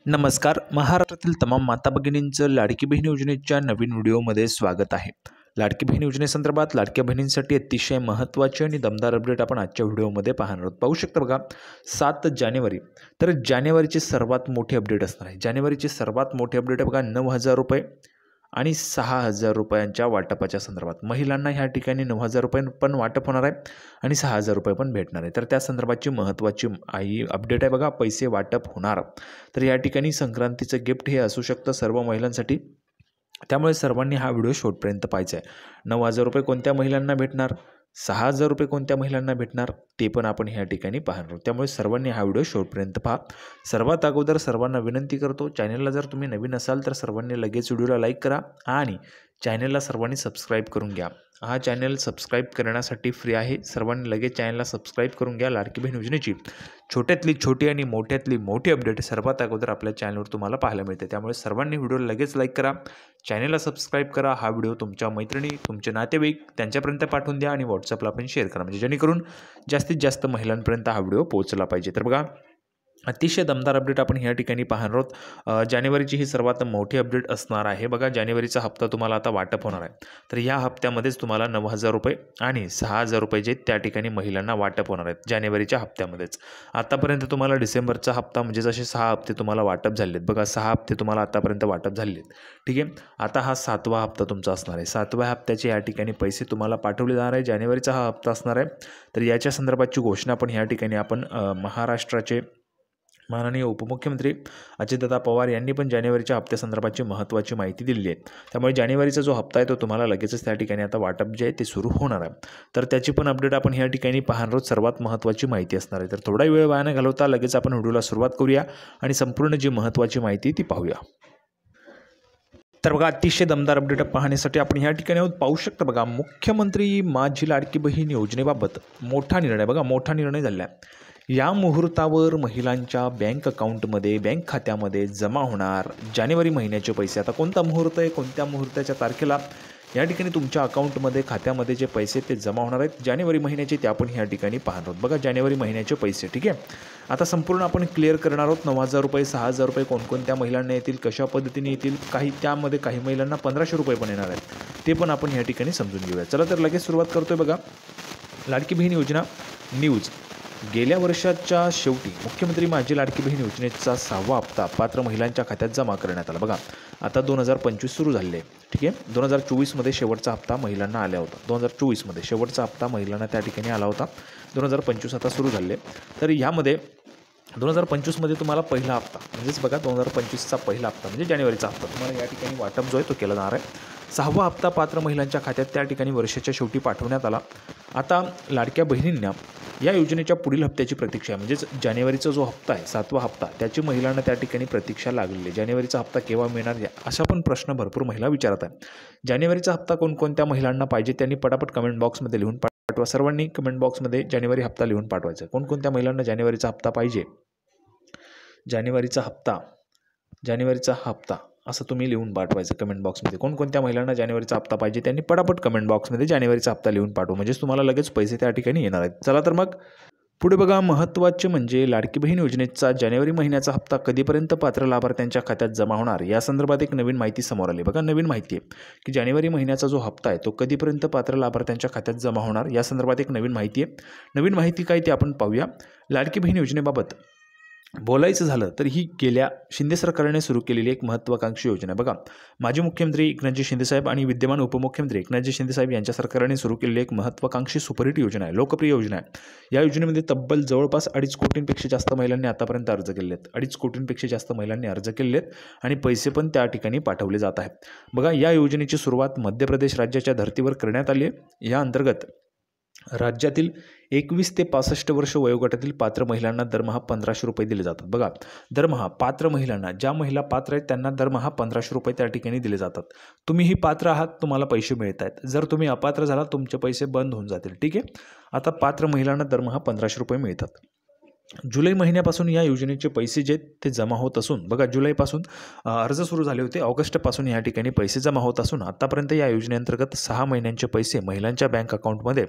नमस्कार. महाराष्ट्रातील तमाम माता भगिनींचं लाडकी बहीण योजनेच्या नवीन व्हिडिओमध्ये स्वागत आहे. लाडकी बहीण योजनेसंदर्भात लाडक्या बहिणींसाठी अतिशय महत्त्वाचे आणि दमदार अपडेट आपण आजच्या व्हिडिओमध्ये पाहणार आहोत. पाहू शकता बघा, 7 जानेवारी तर जानेवारीचे सर्वात मोठे अपडेट असणार आहे. जानेवारीचे सर्वात मोठे अपडेट आहे बघा, 9,000 रुपये आणि 6,000 रुपयांच्या वाटपाच्या संदर्भात. महिलांना ह्या ठिकाणी 9,000 रुपये पण वाटप होणार आहे आणि 6,000 रुपये पण भेटणार आहे. तर त्या संदर्भाची महत्त्वाची अपडेट आहे बघा, पैसे वाटप होणार. तर या ठिकाणी संक्रांतीचं गिफ्ट हे असू शकतं सर्व महिलांसाठी, त्यामुळे सर्वांनी हा व्हिडिओ शेवटपर्यंत पाहायचा आहे. 9,000 रुपये कोणत्या महिलांना भेटणार, 6,000 रुपये कोणत्या महिलांना भेटणार ते पण आपण ह्या ठिकाणी पाहणार आहोत. त्यामुळे सर्वांनी हा व्हिडिओ शेवटपर्यंत पहा. सर्वात अगोदर सर्वांना विनंती करतो, चॅनलला जर तुम्ही नवीन असाल तर सर्वांनी लगेच व्हिडिओला लाईक करा आणि चॅनलला सर्वांनी सबस्क्राईब करून घ्या. हा चॅनल सबस्क्राईब करण्यासाठी फ्री आहे. सर्वांनी लगेच चॅनलला सबस्क्राईब करून घ्या. लाडकी बहीण योजनेची छोट्यातली छोटी आणि मोठ्यातली मोठी अपडेट सर्वात अगोदर आपल्या चॅनलवर तुम्हाला पाहायला मिळते. त्यामुळे सर्वांनी व्हिडिओला लगेच लाईक करा, चॅनलला सबस्क्राईब करा. हा व्हिडिओ तुमच्या मैत्रिणी, तुमचे नातेवाईक त्यांच्यापर्यंत पाठवून द्या आणि व्हॉट्सअपला पण शेअर करा, म्हणजे जेणेकरून जास्तीत जास्त महिलांपर्यंत हा व्हिडिओ पोहोचला पाहिजे. तर बघा, अतिशय दमदार अपडेट आपण ह्या ठिकाणी पाहणार आहोत. जानेवारीची ही सर्वात मोठी अपडेट असणार आहे. बघा, जानेवारीचा हप्ता तुम्हाला आता वाटप होणार आहे. तर या हप्त्यामध्येच तुम्हाला 9,000 रुपये आणि 6,000 रुपये जे त्या ठिकाणी महिलांना वाटप होणार आहेत जानेवारीच्या हप्त्यामध्येच. आतापर्यंत तुम्हाला डिसेंबरचा हप्ता म्हणजे जसे 6 हप्ते तुम्हाला वाटप झाले आहेत बघा, 6 हप्ते तुम्हाला आतापर्यंत वाटप झाले आहेत. ठीक आहे, आता हा 7वा हप्ता तुमचा असणार आहे. 7व्या हप्त्याचे या ठिकाणी पैसे तुम्हाला पाठवले जाणार आहे. जानेवारीचा हा हप्ता असणार आहे. तर याच्या संदर्भाची घोषणा पण ह्या ठिकाणी आपण महाराष्ट्राचे माननीय उपमुख्यमंत्री अजितदादा पवार यांनी पण जानेवारीच्या हप्त्यासंदर्भाची महत्त्वाची माहिती दिली आहे. त्यामुळे जानेवारीचा जो हप्ता आहे तो तुम्हाला लगेचच त्या ठिकाणी आता वाटप जे आहे ते सुरू होणार आहे. तर त्याची पण अपडेट आपण ह्या ठिकाणी पाहणार आहोत. सर्वात महत्त्वाची माहिती असणार आहे. तर थोडा वेळ वाया न घालवता लगेच आपण व्हिडिओला सुरुवात करूया आणि संपूर्ण जी महत्त्वाची माहिती ती पाहूया. तर बघा, अतिशय दमदार अपडेट पाहण्यासाठी आपण ह्या ठिकाणी पाहू शकता बघा, मुख्यमंत्री माझी लाडकी बहीण योजनेबाबत मोठा निर्णय, बघा मोठा निर्णय झाला आहे. या मुहूर्तावर महिलांच्या बँक अकाउंटमध्ये, बँक खात्यामध्ये जमा होणार जानेवारी महिन्याचे पैसे. आता कोणता मुहूर्त आहे, कोणत्या मुहूर्ताच्या तारखेला या ठिकाणी तुमच्या अकाउंटमध्ये, खात्यामध्ये जे पैसे ते जमा होणार आहेत जानेवारी महिन्याचे, ते आपण ह्या ठिकाणी पाहणार आहोत. बघा, जानेवारी महिन्याचे पैसे. ठीक आहे, आता संपूर्ण आपण क्लिअर करणार आहोत. 9,000 रुपये, 6,000 रुपये कोणकोणत्या महिलांना येतील, कशा पद्धतीने येतील, त्यामध्ये काही महिलांना 1,500 रुपये पण येणार आहेत, ते पण आपण ह्या ठिकाणी समजून घेऊया. चला तर लगेच सुरुवात करतोय. बघा, लाडकी बहीण योजना न्यूज. गेल्या वर्षाच्या शेवटी मुख्यमंत्री माझी लाडकी बहीण योजनेचा 6वा हप्ता पात्र महिलांच्या खात्यात जमा करण्यात आला. बघा, आता 2025 सुरू झाले. ठीक आहे, 2024मध्ये शेवटचा हप्ता महिलांना आला होता. 2024मध्ये शेवटचा हप्ता महिलांना त्या ठिकाणी आला होता. 2025 आता सुरू झाले. तर यामध्ये 2025मध्ये तुम्हाला पहिला हप्ता म्हणजेच बघा, 2025चा पहिला हप्ता म्हणजे जानेवारीचा हप्ता तुम्हाला या ठिकाणी वाटप जो आहे तो केला जाणार आहे. 6वा हप्ता पात्र महिलांच्या खात्यात त्या ठिकाणी वर्षाच्या शेवटी पाठवण्यात आला. आता लाडक्या बहिणींना या योजनेच्या पुढील हप्त्याची प्रतीक्षा आहे, म्हणजेच जानेवारीचा जो हप्ता आहे 7वा हप्ता, त्याची महिलांना त्या ठिकाणी प्रतीक्षा लागलेली आहे. जानेवारीचा हप्ता केव्हा मिळणार असा पण प्रश्न भरपूर महिला विचारत आहे. जानेवारीचा हप्ता कोणकोणत्या महिलांना पाहिजे त्यांनी पटापट कमेंट बॉक्समध्ये लिहून पाठवा. सर्वांनी कमेंट बॉक्समध्ये जानेवारी हप्ता लिहून पाठवायचा. कोणकोणत्या महिलांना जानेवारीचा हप्ता पाहिजे, जानेवारीचा हप्ता असं तुम्ही लिहून पाठवायचं कमेंट बॉक्समध्ये. कोणकोणत्या महिलांना जानेवारीचा हप्ता पाहिजे त्यांनी पटापट कमेंट बॉक्समध्ये जानेवारीचा हप्ता लिहून पाठवा, म्हणजेच तुम्हाला लगेच पैसे त्या ठिकाणी येणार आहेत. चला तर मग पुढे बघा, महत्त्वाचे म्हणजे लाडकी बहीण योजनेचा जानेवारी महिन्याचा हप्ता कधीपर्यंत पात्र लाभार्थ्यांच्या खात्यात जमा होणार या संदर्भात एक नवीन माहिती समोर आली. बघा, नवीन माहिती आहे की जानेवारी महिन्याचा जो हप्ता आहे तो कधीपर्यंत पात्र लाभार्थ्यांच्या खात्यात जमा होणार या संदर्भात एक नवीन माहिती आहे. नवीन माहिती काय ते आपण पाहूया. लाडकी बहीण योजनेबाबत बोलायचं झालं तर ही गेल्या शिंदे सरकारने सुरू केलेली एक महत्त्वाकांक्षी योजना आहे. बघा, माजी मुख्यमंत्री एकनाथजी शिंदेसाहेब आणि विद्यमान उपमुख्यमंत्री एकनाथजी शिंदेसाहेब यांच्या सरकारने सुरू केलेली एक महत्त्वाकांक्षी सुपरहिट योजना आहे, लोकप्रिय योजना आहे. या योजनेमध्ये तब्बल जवळपास 2.5 कोटींपेक्षा जास्त महिलांनी आतापर्यंत अर्ज केले आहेत. 2.5 कोटींपेक्षा जास्त महिलांनी अर्ज केले आहेत आणि पैसे पण त्या ठिकाणी पाठवले जात आहेत. बघा, या योजनेची सुरुवात मध्य प्रदेश राज्याच्या धर्तीवर करण्यात आली आहे. या अंतर्गत राज्यातील 21 ते 65 वर्ष वयोगटातील पात्र महिलांना दरमहा 1,500 रुपये दिले जातात. बघा, दरमहा पात्र महिलांना, ज्या महिला पात्र आहेत त्यांना दरमहा 1,500 रुपये त्या ठिकाणी दिले जातात. तुम्हीही पात्र आहात, तुम्हाला पैसे मिळत आहेत. जर तुम्ही अपात्र झाला तुमचे पैसे बंद होऊन जातील. ठीक आहे, आता पात्र महिलांना दरमहा 1,500 रुपये मिळतात. जुलै महिन्यापासून या योजनेचे पैसे जे ते जमा होत असून बघा जुलैपासून अर्ज सुरू झाले होते, ऑगस्टपासून या ठिकाणी पैसे जमा होत असून आतापर्यंत या योजनेअंतर्गत 6 महिन्यांचे पैसे महिलांच्या बँक अकाउंटमध्ये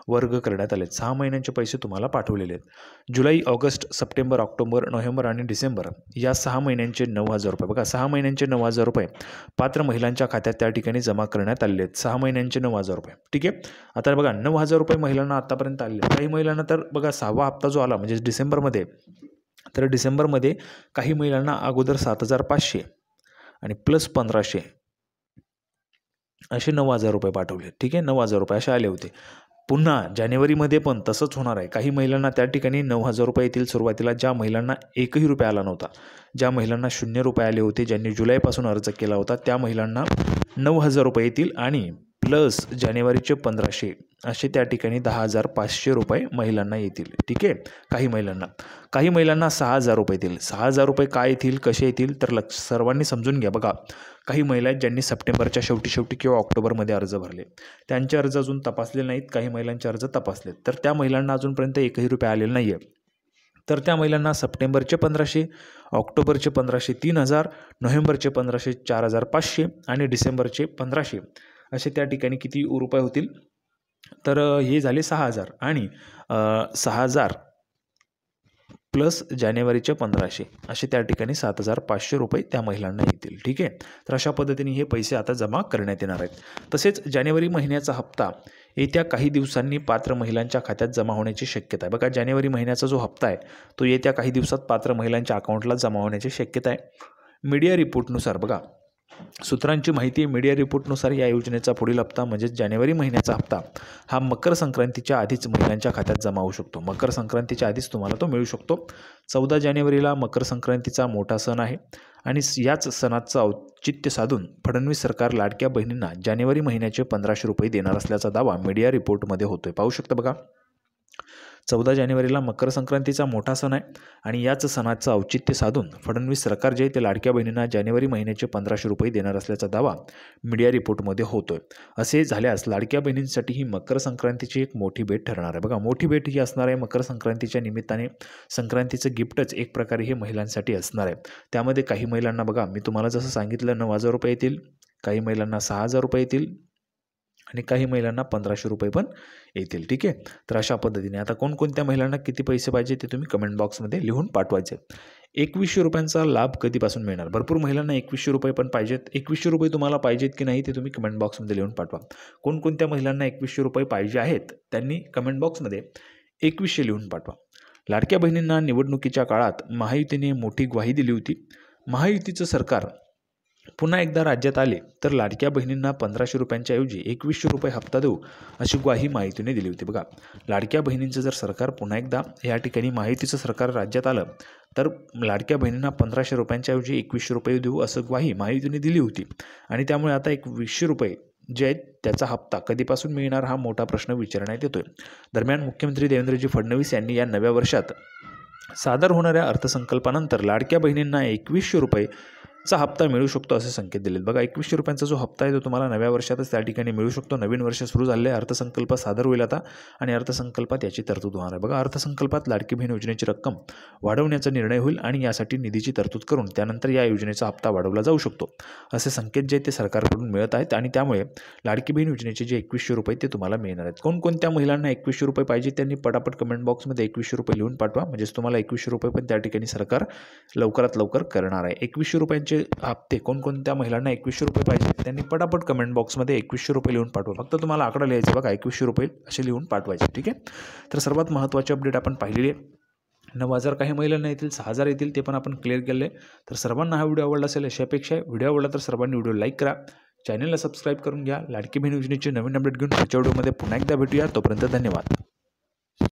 वर्ग करण्यात आले. 6 महिन्यांचे पैसे तुम्हाला पाठवलेले आहेत. जुलै, ऑगस्ट, सप्टेंबर, ऑक्टोबर, नोव्हेंबर आणि डिसेंबर या 6 महिन्यांचे 9,000 रुपये बघा 6 महिन्यांचे 9,000 रुपये पात्र महिलांच्या खात्यात त्या ठिकाणी जमा करण्यात आलेले आहेत. 6 महिन्यांचे 9,000 रुपये. ठीक आहे. आता बघा 9,000 रुपये महिलांना आतापर्यंत आले. काही महिलांना तर बघा 6वा हप्ता जो आला म्हणजे डिसेंबरमध्ये, तर डिसेंबरमध्ये काही महिलांना अगोदर 7,500 आणि प्लस 1,500 असे 9,000 रुपये पाठवले. ठीक आहे. 9,000 रुपये असे आले होते. पुन्हा जानेवारीमध्ये पण तसंच होणार आहे. काही महिलांना त्या ठिकाणी 9,000 रुपये येतील सुरुवातीला, ज्या महिलांना एकही रुपया आला नव्हता, ज्या महिलांना 0 रुपये आले होते, ज्यांनी जुलैपासून अर्ज केला होता, त्या महिलांना 9,000 रुपये येतील आणि प्लस जानेवारीचे 1,500 असे त्या ठिकाणी 10,500 रुपये महिलांना येतील. ठीक आहे. काही महिलांना 6,000 रुपये येतील. 6,000 रुपये काय येतील, कसे येतील, तर सर्वांनी समजून घ्या. बघा काही महिला आहेत ज्यांनी सप्टेंबरच्या शेवटी किंवा ऑक्टोबरमध्ये अर्ज भरले, त्यांचे अर्ज अजून तपासले नाहीत. काही महिलांचे अर्ज तपासलेत, तर त्या महिलांना अजूनपर्यंत एकही रुपये आलेला नाही आहे. तर त्या महिलांना सप्टेंबरचे 1,500, ऑक्टोबरचे 1,500 3,000, नोव्हेंबरचे 1,500 4,500 आणि डिसेंबरचे 1,500 असे त्या ठिकाणी किती रुपये होतील, तर हे झाले 6,000 आणि 6,000 प्लस जानेवारीचे 1,500 असे त्या ठिकाणी 7,500 रुपये त्या महिलांना येतील. ठीक आहे. तर अशा पद्धतीने हे पैसे आता जमा करण्यात येणार आहेत. तसेच जानेवारी महिन्याचा हप्ता येत्या काही दिवसांनी पात्र महिलांच्या खात्यात जमा होण्याची शक्यता आहे. बघा जानेवारी महिन्याचा जो हप्ता आहे तो येत्या काही दिवसात पात्र महिलांच्या अकाउंटला जमा होण्याची शक्यता आहे. मीडिया रिपोर्टनुसार बघा सूत्रांची माहिती आहे, मीडिया रिपोर्टनुसार या योजनेचा पुढील हप्ता म्हणजेच जानेवारी महिन्याचा हप्ता हा मकर संक्रांतीच्या आधीच महिलांच्या खात्यात जमा होऊ शकतो. मकर संक्रांतीच्या आधीच तुम्हाला तो मिळू शकतो. 14 जानेवारीला मकर संक्रांतीचा मोठा सण आहे आणि याच सणाचं औचित्य साधून फडणवीस सरकार लाडक्या बहिणींना जानेवारी महिन्याचे 1,500 रुपये देणार असल्याचा दावा मीडिया रिपोर्टमध्ये होतोय. पाहू शकता बघा 14 जानेवारीला मकर संक्रांतीचा मोठा सण आहे आणि याच सणाचं औचित्य साधून फडणवीस सरकार जे ते लाडक्या बहिणींना जानेवारी महिन्याचे 1,500 रुपये देणार असल्याचा दावा मीडिया रिपोर्टमध्ये होतोय. असे झाल्यास लाडक्या बहिणींसाठी ही मकर संक्रांतीची एक मोठी भेट ठरणार आहे. बघा मोठी भेट ही असणार आहे मकर संक्रांतीच्या निमित्ताने. संक्रांतीचं गिफ्टच एक प्रकारे हे महिलांसाठी असणार आहे. त्यामध्ये काही महिलांना बघा मी तुम्हाला जसं सांगितलं 9,000 रुपये येतील, काही महिलांना 6,000 रुपये येतील आणि काही महिलांना 1,500 रुपये पण येतील. ठीक आहे. तर अशा पद्धतीने आता कोणकोणत्या महिलांना किती पैसे पाहिजे ते तुम्ही कमेंट बॉक्समध्ये लिहून पाठवायचे. 2100 रुपयांचा लाभ कधीपासून मिळणार? भरपूर महिलांना 2100 रुपये पण पाहिजेत. 2100 रुपये तुम्हाला पाहिजेत की नाही ते तुम्ही कमेंट बॉक्समध्ये लिहून पाठवा. कोणकोणत्या महिलांना 2100 रुपये पाहिजे आहेत त्यांनी कमेंट बॉक्समध्ये 2100 लिहून पाठवा. लाडक्या बहिणींना निवडणुकीच्या काळात महायुतीने मोठी ग्वाही दिली होती. महायुतीचं सरकार पुन्हा एकदा राज्यात आले तर लाडक्या बहिणींना 1,500 रुपयांच्या ऐवजी 2100 रुपये हप्ता देऊ अशी ग्वाही महायुतीने दिली होती. बघा लाडक्या बहिणींचं जर सरकार पुन्हा एकदा या ठिकाणी महायुतीचं सरकार राज्यात आलं तर लाडक्या बहिणींना 1,500 रुपयांच्या ऐवजी 2100 रुपये देऊ असं ग्वाही महायुतीने दिली होती आणि त्यामुळे आता 2100 रुपये जे आहेत त्याचा हप्ता कधीपासून मिळणार हा मोठा प्रश्न विचारण्यात येतोय. दरम्यान मुख्यमंत्री देवेंद्रजी फडणवीस यांनी या नव्या वर्षात सादर होणाऱ्या अर्थसंकल्पानंतर लाडक्या बहिणींना 2100 रुपये चा हप्ता मिळू शकतो असे संकेत दिलेत. बघा 2100 रुपयांचा जो हप्ता आहे तो तुम्हाला नव्या वर्षातच त्या ठिकाणी मिळू शकतो. नवीन वर्ष सुरू झाले, अर्थसंकल्प सादर होईल आता आणि अर्थसंकल्पात याची तरतूद होणार आहे. बघा अर्थसंकल्पात लाडकी बहीण योजनेची रक्कम वाढवण्याचा निर्णय होईल आणि यासाठी निधीची तरतूद करून त्यानंतर या योजनेचा हप्ता वाढवला जाऊ शकतो असे संकेत जे ते सरकारकडून मिळत आहेत आणि त्यामुळे लाडकी बहीण योजनेचे जे 2100 रुपये ते तुम्हाला मिळणार आहेत. कोणकोणत्या महिलांना 2100 रुपये पाहिजे त्यांनी पटापट कमेंट बॉक्समध्ये 2100 रुपये लिहून पाठवा. म्हणजेच तुम्हाला 2100 रुपये पण त्या ठिकाणी सरकार लवकरात लवकर करणार आहे. 2100 रुपयांचे हप्ते कोणकोणत्या महिलांना 2100 रुपये पाहिजे त्यांनी पटापट कमेंट बॉक्समध्ये 2100 रुपये लिहून पाठवा. फक्त तुम्हाला आकडा लिहायचा बघा 2100 रुपये असे लिहून पाठवायचे. ठीक आहे. तर सर्वात महत्त्वाची अपडेट आपण पाहिलेली आहे. 9,000 काही महिलांना येतील, 6,000 येतील ते पण आपण क्लिअर केले. तर सर्वांना हा व्हिडिओ आवडला असेल अशी अपेक्षा आहे. व्हिडिओ आवडला तर सर्वांनी व्हिडिओ लाईक करा, चॅनलला सबस्क्राईब करून घ्या. लाडकी बहीण योजनेची नवीन अपडेट घेऊन पुढच्या व्हिडिओमध्ये पुन्हा एकदा भेटूया. तोपर्यंत धन्यवाद.